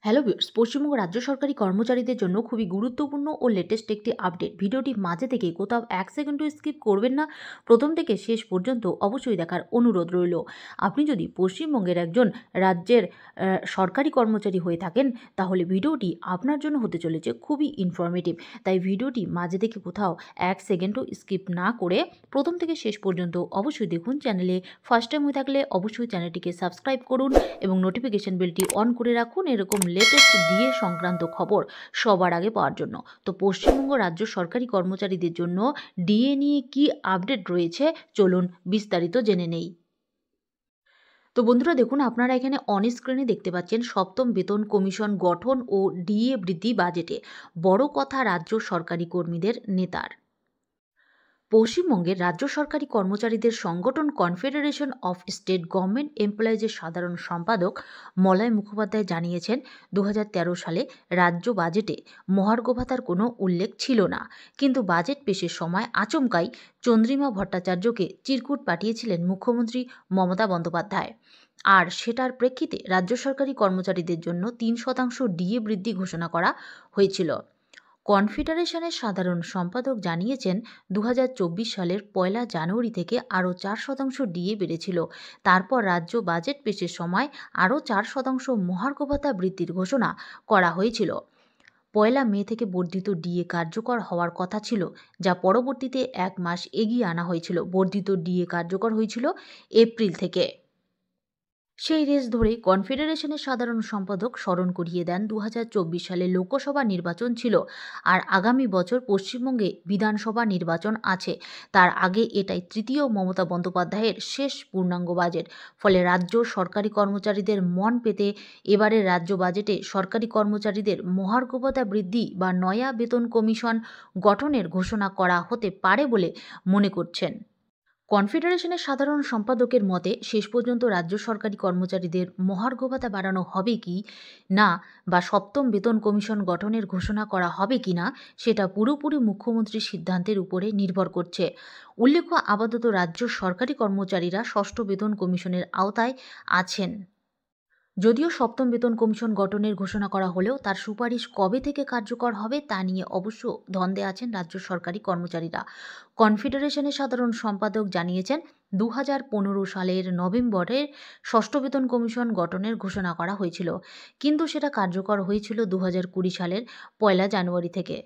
Hello viewers, Paschimbanga রাজ্য সরকারি কর্মচারীদের জন্য খুবই গুরুত্বপূর্ণ ও লেটেস্ট একটি আপডেট। ভিডিওটি মাঝে থেকে কোথাও 1 সেকেন্ডও স্কিপ করবেন না। প্রথম থেকে শেষ পর্যন্ত অবশ্যই দেখার অনুরোধ রইল। আপনি যদি পশ্চিমবঙ্গের একজন রাজ্যের সরকারি কর্মচারী হয়ে থাকেন, তাহলে ভিডিওটি আপনার জন্য হতে চলেছে খুবই ইনফরমেটিভ। তাই ভিডিওটি মাঝে থেকে কোথাও 1 সেকেন্ডও স্কিপ না করে প্রথম থেকে শেষ পর্যন্ত অবশ্যই দেখুন। চ্যানেলে ফার্স্ট টাইম হয়ে থাকলে অবশ্যই চ্যানেলটিকে সাবস্ক্রাইব করুন এবং নোটিফিকেশন বেলটি অন করে রাখুন এরকম লেটেস্ট ডিএ সংক্রান্ত খবর সবার আগে পাওয়ার জন্য। তো পশ্চিমবঙ্গ রাজ্য সরকারি কর্মচারীদের জন্য ডিএ নিয়ে কি আপডেট রয়েছে, চলুন বিস্তারিত জেনে নেই। তো বন্ধুরা দেখুন, আপনারা এখানে অন স্ক্রিনে দেখতে পাচ্ছেন সপ্তম বেতন কমিশন গঠন ও ডিএ বৃদ্ধি বাজেটে বড় কথা রাজ্য সরকারি কর্মীদের নেতার। পশ্চিমবঙ্গের রাজ্য সরকারি কর্মচারীদের সংগঠন কনফেডারেশন অফ স্টেট গভর্নমেন্ট এমপ্লয়িজের সাধারণ সম্পাদক মলয় মুখোপাধ্যায় জানিয়েছেন, 2013 সালে রাজ্য বাজেটে মহার্ঘ ভাতার কোনো উল্লেখ ছিল না, কিন্তু বাজেট পেশের সময় আচমকাই চন্দ্রিমা ভট্টাচার্যকে চিরকুট পাঠিয়েছিলেন মুখ্যমন্ত্রী মমতা বন্দ্যোপাধ্যায়। আর সেটার প্রেক্ষিতে রাজ্য সরকারি কর্মচারীদের জন্য 3% ডিএ বৃদ্ধি ঘোষণা করা হয়েছিল। কনফেডারেশনের সাধারণ সম্পাদক জানিয়েছেন, 2024 সালের 1 জানুয়ারি থেকে আরও 4% ডিএ বেড়েছিল। তারপর রাজ্য বাজেট পেশের সময় আরও 4% মহার্ঘ ভাতা বৃদ্ধির ঘোষণা করা হয়েছিল। 1 মে থেকে বর্ধিত ডিএ কার্যকর হওয়ার কথা ছিল, যা পরবর্তীতে 1 মাস এগিয়ে আনা হয়েছিল। বর্ধিত ডিএ কার্যকর হয়েছিল এপ্রিল থেকে। সেই রেস ধরেই কনফেডারেশনের সাধারণ সম্পাদক স্মরণ করিয়ে দেন, 2024 সালে লোকসভা নির্বাচন ছিল আর আগামী বছর পশ্চিমবঙ্গে বিধানসভা নির্বাচন আছে। তার আগে এটাই তৃতীয় মমতা বন্দ্যোপাধ্যায়ের শেষ পূর্ণাঙ্গ বাজেট। ফলে রাজ্য সরকারি কর্মচারীদের মন পেতে এবারের রাজ্য বাজেটে সরকারি কর্মচারীদের মহার্ঘ ভাতা বৃদ্ধি বা নয়া বেতন কমিশন গঠনের ঘোষণা করা হতে পারে বলে মনে করছেন। কনফেডারেশনের সাধারণ সম্পাদকের মতে, শেষ পর্যন্ত রাজ্য সরকারি কর্মচারীদের মহার্ঘ ভাতা বাড়ানো হবে কি না বা সপ্তম বেতন কমিশন গঠনের ঘোষণা করা হবে কি না, সেটা পুরোপুরি মুখ্যমন্ত্রীর সিদ্ধান্তের উপরে নির্ভর করছে। উল্লেখ্য, আপাতত রাজ্য সরকারি কর্মচারীরা ষষ্ঠ বেতন কমিশনের আওতায় আছেন। যদিও সপ্তম বেতন কমিশন গঠনের ঘোষণা করা হলেও তার সুপারিশ কবে থেকে কার্যকর হবে তা নিয়ে অবশ্য দ্বন্দ্বে আছেন রাজ্য সরকারি কর্মচারীরা। কনফেডারেশনের সাধারণ সম্পাদক জানিয়েছেন, 2015 সালের নভেম্বরে ষষ্ঠ বেতন কমিশন গঠনের ঘোষণা করা হয়েছিল, কিন্তু সেটা কার্যকর হয়েছিল 2020 সালের 1 জানুয়ারি থেকে।